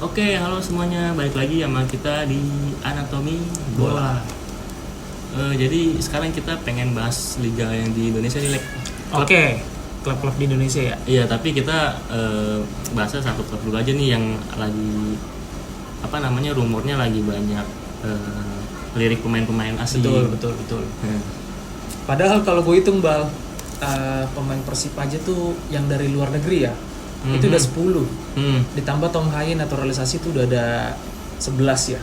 Oke, halo semuanya, balik lagi sama kita di Anatomi Bola. Jadi sekarang kita pengen bahas liga yang di Indonesia nih, Lek. Oke, klub-klub di Indonesia ya. Iya, tapi kita bahasnya satu klub dulu aja nih yang lagi rumornya lagi banyak lirik pemain-pemain asing. Betul. Padahal kalau gue hitung pemain Persib aja tuh yang dari luar negeri ya, itu udah 10. Ditambah Tom Hayen naturalisasi itu udah ada 11 ya.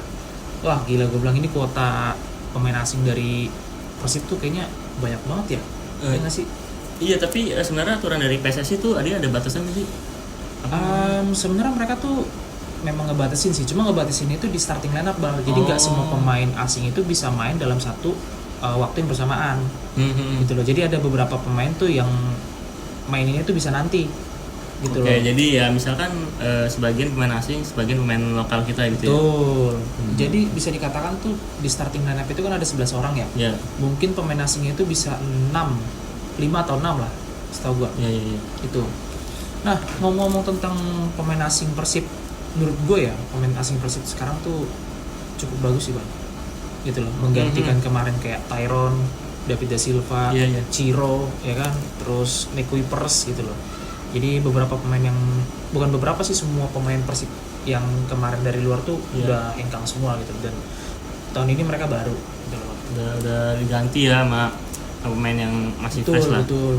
Wah gila, gue bilang ini kuota pemain asing dari Persib tuh kayaknya banyak banget ya. Iya nggak sih? Iya, tapi sebenarnya aturan dari PSSI tuh ada batasan nggak sih? Sebenarnya mereka tuh memang ngebatasin sih, cuma ngebatasin itu di starting lineup jadi nggak semua pemain asing itu bisa main dalam satu waktu yang bersamaan. Gitu loh. Jadi ada beberapa pemain tuh yang maininnya tuh bisa nanti. Gitu loh. Jadi ya misalkan sebagian pemain asing, sebagian pemain lokal kita gitu. Betul. Jadi bisa dikatakan tuh di starting lineup itu kan ada 11 orang ya. Yeah. Mungkin pemain asingnya itu bisa 5 atau 6 lah, setahu gua. Iya. Itu. Nah, ngomong-ngomong tentang pemain asing Persib, menurut gue ya pemain asing Persib sekarang tuh cukup bagus sih, Bang. Gitu loh, menggantikan kemarin kayak Tyron, David Da Silva, Ciro, ya kan, terus Nick Kuipers gitu loh. Jadi beberapa pemain yang, bukan beberapa sih, semua pemain Persib yang kemarin dari luar tuh udah hengkang semua gitu, dan tahun ini mereka baru gitu loh. Udah diganti ya sama pemain yang masih fresh lah. Betul.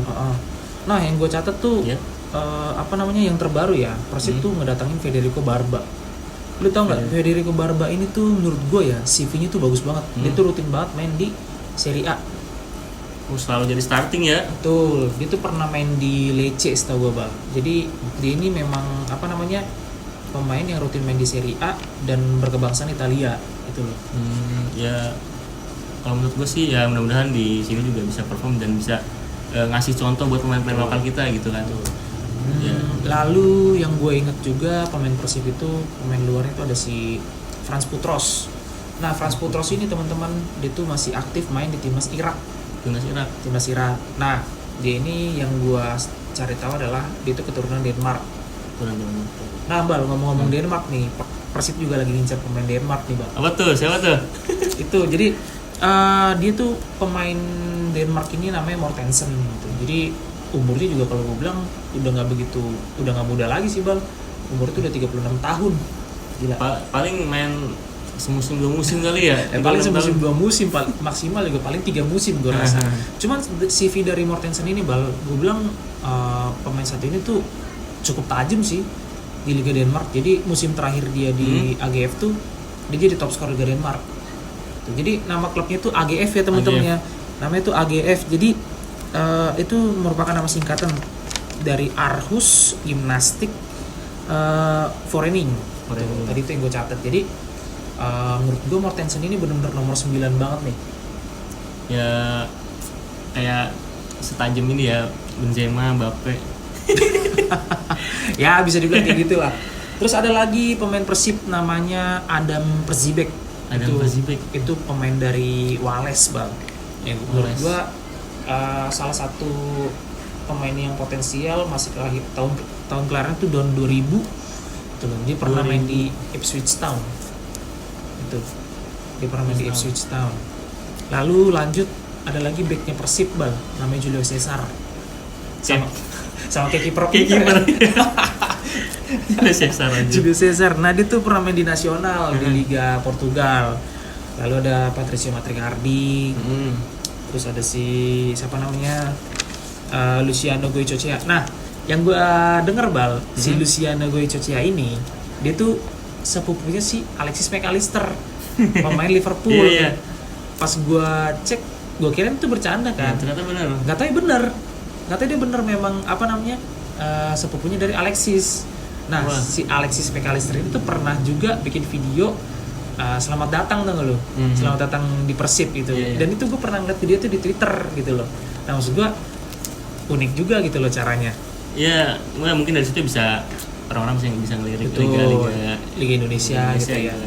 Nah, yang gue catat tuh yang terbaru ya, Persib tuh ngedatangin Federico Barba. Lu tau nggak? Federico Barba ini tuh menurut gue ya CV-nya tuh bagus banget. Dia tuh rutin banget main di Serie A. Selalu jadi starting ya. Betul. Dia tuh pernah main di Lecce setahu gue, Bang. Jadi dia ini memang pemain yang rutin main di Serie A dan berkebangsaan Italia gitu loh. Ya kalau menurut gue sih ya mudah-mudahan di sini juga bisa perform dan bisa ngasih contoh buat pemain-pemain lokal kita gitu kan. Lalu yang gue inget juga pemain Persib itu, pemain luar itu ada si Frans Putros. Nah, Frans Putros ini teman-teman, dia tuh masih aktif main di timnas Irak. Timnas Irak. Nah, dia ini yang gue cari tahu adalah dia itu keturunan Denmark. Nah, Bal, ngomong-ngomong Denmark nih, Persib juga lagi ngincar pemain Denmark nih, Bal. Apa tuh? Siapa tuh? Itu, jadi dia tuh pemain Denmark ini namanya Mortensen gitu. Jadi umurnya juga kalau gue bilang udah nggak muda lagi sih, Bal. Umur itu udah 36 tahun. Gila. Paling main semusim 2 musim kali ya. Paling semusim 2 musim, maksimal juga paling 3 musim gue rasa. Cuman CV dari Mortensen ini, Bal, gue bilang pemain satu ini tuh cukup tajam sih di Liga Denmark. Jadi musim terakhir dia di AGF tuh dia jadi top skor Liga Denmark. Jadi nama klubnya tuh AGF ya teman-teman ya. Namanya tuh AGF. Jadi itu merupakan nama singkatan dari Aarhus Gymnastic Forening. Tadi itu yang gue catat. Jadi menurut gue Mortensen ini benar-benar nomor 9 banget nih. Ya kayak setajam ini ya Benzema, Mbappe. Ya bisa dibilang kayak gitu lah. Terus ada lagi pemain Persib namanya Adam Perzibek. Itu pemain dari Wales, Bang. Yang menurut gue salah satu pemain yang potensial, masih lahir tahun kelahiran itu tahun 2000 itu loh. Dia pernah main di Ipswich Town itu. Dia pernah main di Ipswich Town. Lalu lanjut ada lagi backnya Persib, Bal, namanya Julio Cesar. Sama kayak kiper. Julio Cesar. Nah, dia tuh pernah main di nasional di Liga Portugal. Lalu ada Patricio Matricardi. Terus ada siapa namanya, Luciano Goicoechea. Nah, yang gue denger, Bal, si Luciano Goicoechea ini dia tuh sepupunya si Alexis McAllister, pemain Liverpool. Pas gue cek, gue kira itu bercanda kan. Ternyata benar. Katanya dia bener memang sepupunya dari Alexis. Nah, si Alexis McAllister itu tuh pernah juga bikin video selamat datang tuh lo, selamat datang di Persib gitu. Dan itu gue pernah ngeliat video itu di Twitter gitu loh. Nah, maksud gue unik juga gitu loh caranya. Ya, mungkin dari situ bisa orang-orang bisa ngelirik Liga Indonesia gitu ya.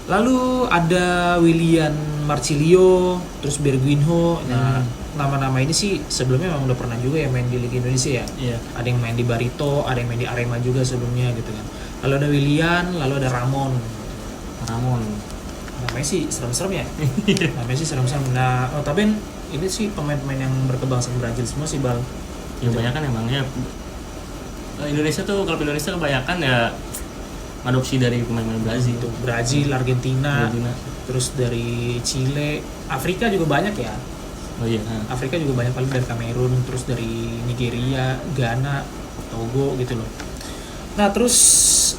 Lalu ada William Marcilio, terus Berguinho. Nah, nama-nama ini sih sebelumnya memang udah pernah juga ya main di Liga Indonesia ya. Iya. Ada yang main di Barito, ada yang main di Arema juga sebelumnya gitu kan. lalu ada Willian, lalu ada Ramon. Namanya sih serem-serem ya. Namanya sih serem-serem. Nah, tapi ini sih pemain-pemain yang berkebangsaan Brazil semua sih, Bal. Ya kebanyakan emangnya Indonesia tuh, kalau Indonesia kebanyakan ya adopsi dari pemain-pemain Brazil. Itu Brazil, Argentina, terus dari Chile, Afrika juga banyak ya. Oh iya. Afrika juga banyak, paling dari Kamerun, terus dari Nigeria, Ghana, Togo gitu loh. Nah terus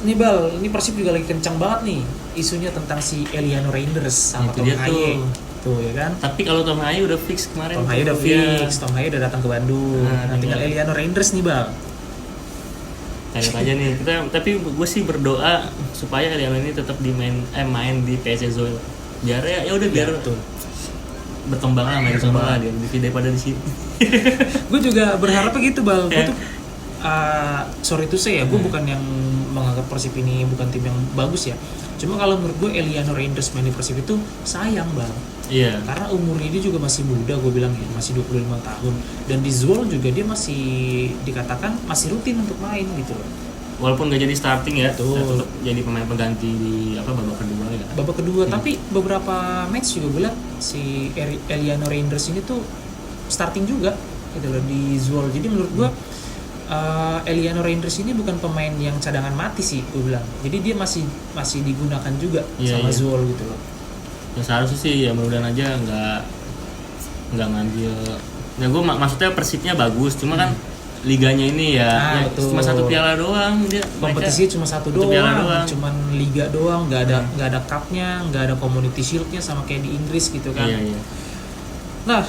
nih Bal, ini Persib juga lagi kencang banget nih isunya tentang si Eliano Reinders sama Itu Tom dia Haye. Tuh ya kan. Tapi kalau Tom Haye udah fix kemarin. Tom Haye udah fix, Tom Haye udah datang ke Bandung. Nah, tinggal Eliano Reinders nih Bal. Lihat aja nih. Tapi gue sih berdoa supaya Eliano ini tetap main di PSS Zwolle. Biar ya udah biar berkembang lah, main sama dia daripada di sini. Gue juga berharapnya gitu Bal. Gue tuh sorry to say ya, gue bukan yang menganggap Persib ini bukan tim yang bagus ya. Cuma kalau menurut gue Eliano Reinders main di Persib itu sayang Bal. Iya. Karena umurnya dia juga masih muda, gue bilang ya, masih 25 tahun. Dan di Zwolle juga dia masih dikatakan masih rutin untuk main gitu loh. Walaupun gak jadi starting ya, Betul. tetap jadi pemain pengganti di babak kedua ya. Babak kedua, tapi beberapa match juga gue liat si Eliano Reinders ini tuh starting juga gitu loh di Zwolle. Jadi menurut gue Eliano Reinders ini bukan pemain yang cadangan mati sih, gue bilang. Jadi dia masih digunakan juga sama Zwolle gitu loh. Ya seharusnya sih ya mudah-mudahan aja nggak ngambil. Ya gue maksudnya Persibnya bagus, cuma kan liganya ini ya cuma satu piala doang, dia kompetisi cuma satu doang, cuman liga doang, nggak ada cupnya, nggak ada community shieldnya sama kayak di Inggris gitu kan. Iya. Nah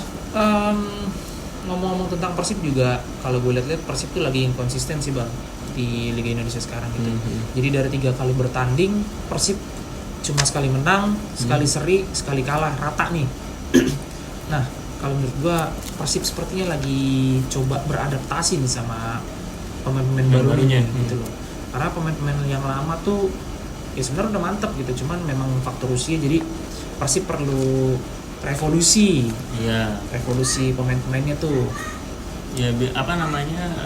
ngomong-ngomong tentang Persib juga, kalau gue lihat Persib tuh lagi inkonsisten sih Bang di Liga Indonesia sekarang gitu. Jadi dari 3 kali bertanding Persib cuma sekali menang, sekali seri, sekali kalah, rata nih. Nah kalau menurut gue Persib sepertinya lagi coba beradaptasi nih sama pemain-pemain barunya gitu loh. Karena pemain-pemain yang lama tuh ya sebenarnya udah mantep gitu, cuman memang faktor usia, jadi Persib perlu revolusi. Iya. Revolusi pemain-pemainnya tuh. Ya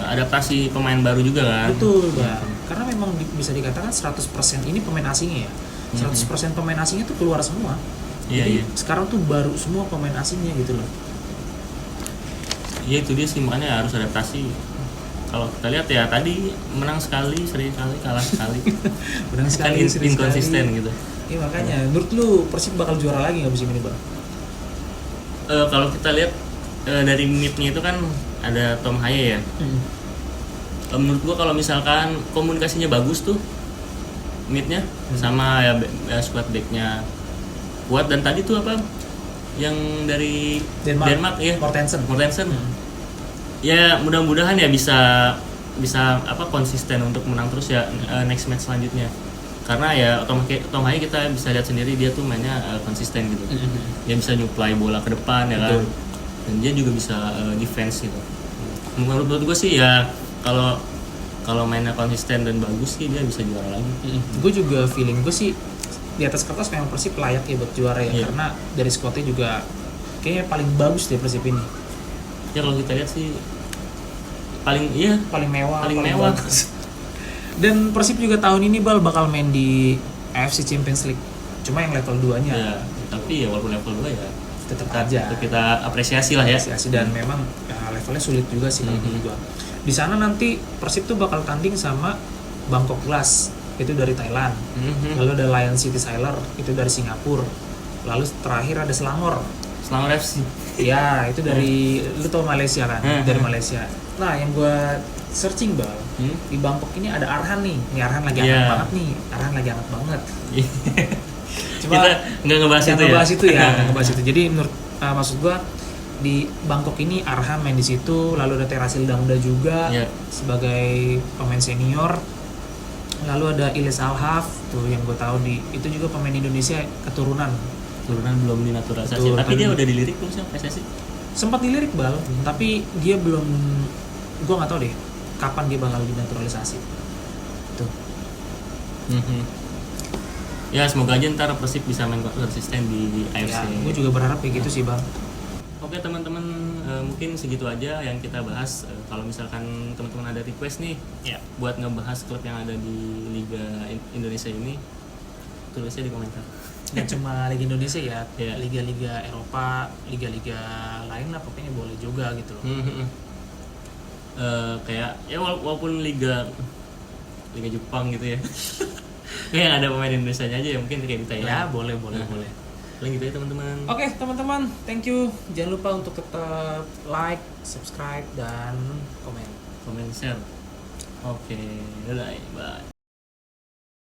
adaptasi pemain baru juga kan. Betul Bang. Karena memang bisa dikatakan 100% ini pemain asingnya ya. 100% pemain asingnya tuh keluar semua. Jadi sekarang tuh baru semua pemain asingnya gitu loh. Iya itu dia sih, makanya harus adaptasi. Kalau kita lihat ya tadi menang sekali, seri sekali, kalah sekali. Menang sekali, seri inkonsisten sekali. gitu. Iya makanya, menurut lu Persib bakal juara lagi nggak musim ini Bang? Kalau kita lihat dari midnya itu kan ada Tom Haye ya. Menurut gua kalau misalkan komunikasinya bagus tuh midnya sama ya squad backnya kuat, dan tadi tuh apa yang dari Denmark ya, Mortensen. Ya mudah-mudahan ya bisa konsisten untuk menang terus ya next match selanjutnya. Karena ya Tom Haye kita bisa lihat sendiri dia tuh mainnya konsisten gitu. Dia bisa nyuplai bola ke depan ya kan. Dan dia juga bisa defense gitu. Menurut gue sih ya kalau mainnya konsisten dan bagus sih dia bisa juara lagi. Gue juga feeling gue sih di atas kertas memang Persib layak ya buat juara ya, karena dari squadnya juga kayaknya paling bagus deh Persib ini. Ya kalau kita lihat sih paling mewah. Dan Persib juga tahun ini bakal main di AFC Champions League. Cuma yang level 2-nya. Ya, tapi ya walaupun level 2 ya tetap aja kita apresiasi lah ya. Dan memang ya, levelnya sulit juga sih kalau menurut gua. Di sana nanti Persib tuh bakal tanding sama Bangkok Glass, itu dari Thailand. Lalu ada Lion City Sailor, itu dari Singapura. Lalu terakhir ada Selangor FC. Ya, itu dari lu tau Malaysia kan? Dari Malaysia. Nah, yang gua searching Bal, di Bangkok ini ada Arhan nih. Ini Arhan lagi hangat banget nih. Cuma kita nggak ngebahas itu ya. Nggak ngebahas itu. Jadi menurut maksud gua di Bangkok ini Arhan main di situ, lalu ada Terasil Damda juga sebagai pemain senior. Lalu ada Ilyas Alhaf tuh yang gue tahu itu juga pemain Indonesia keturunan belum dinaturalisasi. Tapi dia udah dilirik belum sih PSSI? Sempat dilirik Bal, tapi dia belum, gue nggak tahu deh kapan dia bakal dinaturalisasi. Tuh. Ya semoga aja ntar Persib bisa main konsisten di AFC. Ya, gue juga berharap kayak gitu sih Bang. Oke teman-teman, mungkin segitu aja yang kita bahas. Kalau misalkan teman-teman ada request nih Ya. buat ngebahas klub yang ada di Liga Indonesia ini, tulisnya di komentar. Nggak cuma Liga Indonesia ya, Iya. liga-liga Eropa, liga-liga lain lah pokoknya boleh juga gitu loh. Kayak ya walaupun Liga Jepang gitu ya. Kayak yang ada pemain Indonesia aja ya, mungkin kayak di Thailand. Ya boleh. Paling gitu ya teman-teman. Oke teman-teman, thank you. Jangan lupa untuk tetap like, subscribe, dan komen. Comment, share. Oke, dadah, bye.